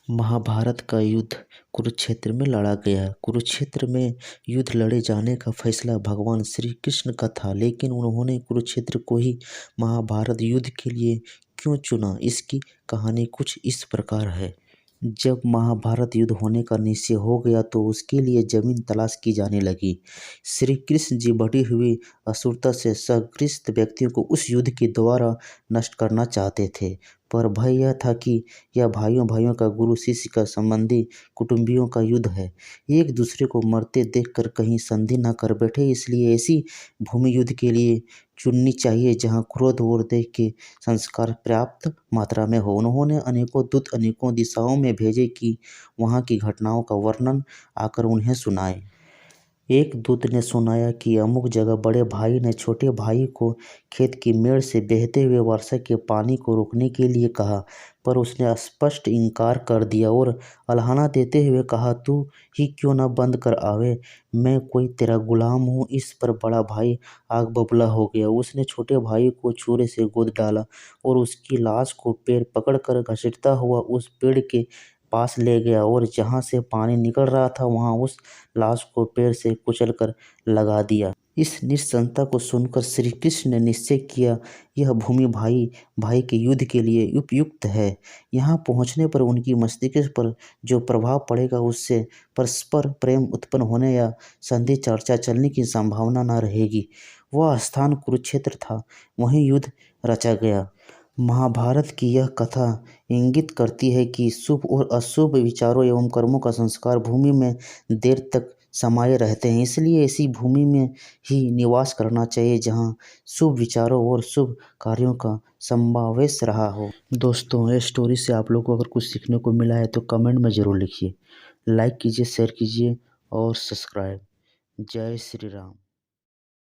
महाभारत का युद्ध कुरुक्षेत्र में लड़ा गया। कुरुक्षेत्र में युद्ध लड़े जाने का फैसला भगवान श्री कृष्ण का था, लेकिन उन्होंने कुरुक्षेत्र को ही महाभारत युद्ध के लिए क्यों चुना, इसकी कहानी कुछ इस प्रकार है। जब महाभारत युद्ध होने का निश्चय हो गया तो उसके लिए जमीन तलाश की जाने लगी। श्री कृष्ण जी बढ़ी हुई असुरता से संग्रस्त व्यक्तियों को उस युद्ध के द्वारा नष्ट करना चाहते थे, पर भय यह था कि यह भाइयों भाइयों का, गुरु शिष्य का, संबंधी कुटुंबियों का युद्ध है। एक दूसरे को मरते देखकर कहीं संधि न कर बैठे, इसलिए ऐसी भूमि युद्ध के लिए चुननी चाहिए जहां क्रोध और देह के संस्कार पर्याप्त मात्रा में हो। उन्होंने अनेकों दूत अनेकों दिशाओं में भेजे कि वहां की घटनाओं का वर्णन आकर उन्हें सुनाए। एक दूत ने सुनाया कि अमुक जगह बड़े भाई ने छोटे भाई को खेत की मेड़ से बहते हुए वर्षा के पानी को रोकने के लिए कहा, पर उसने स्पष्ट इनकार कर दिया और अल्हाना देते हुए कहा, तू ही क्यों न बंद कर आवे, मैं कोई तेरा गुलाम हूँ। इस पर बड़ा भाई आग बबूला हो गया। उसने छोटे भाई को छुरे से गोद डाला और उसकी लाश को पैर पकड़कर घसीटता हुआ उस पेड़ के पास ले गया और जहाँ से पानी निकल रहा था वहाँ उस लाश को पैर से कुचलकर लगा दिया। इस निशंसता को सुनकर श्री कृष्ण ने निश्चय किया, यह भूमि भाई भाई के युद्ध के लिए उपयुक्त है। यहाँ पहुँचने पर उनकी मस्तिष्क पर जो प्रभाव पड़ेगा उससे परस्पर प्रेम उत्पन्न होने या संधि चर्चा चलने की संभावना न रहेगी। वह स्थान कुरुक्षेत्र था, वहीं युद्ध रचा गया। महाभारत की यह कथा इंगित करती है कि शुभ और अशुभ विचारों एवं कर्मों का संस्कार भूमि में देर तक समाये रहते हैं, इसलिए ऐसी भूमि में ही निवास करना चाहिए जहां शुभ विचारों और शुभ कार्यों का समावेश रहा हो। दोस्तों, ये स्टोरी से आप लोगों को अगर कुछ सीखने को मिला है तो कमेंट में ज़रूर लिखिए, लाइक कीजिए, शेयर कीजिए और सब्सक्राइब। जय श्री राम।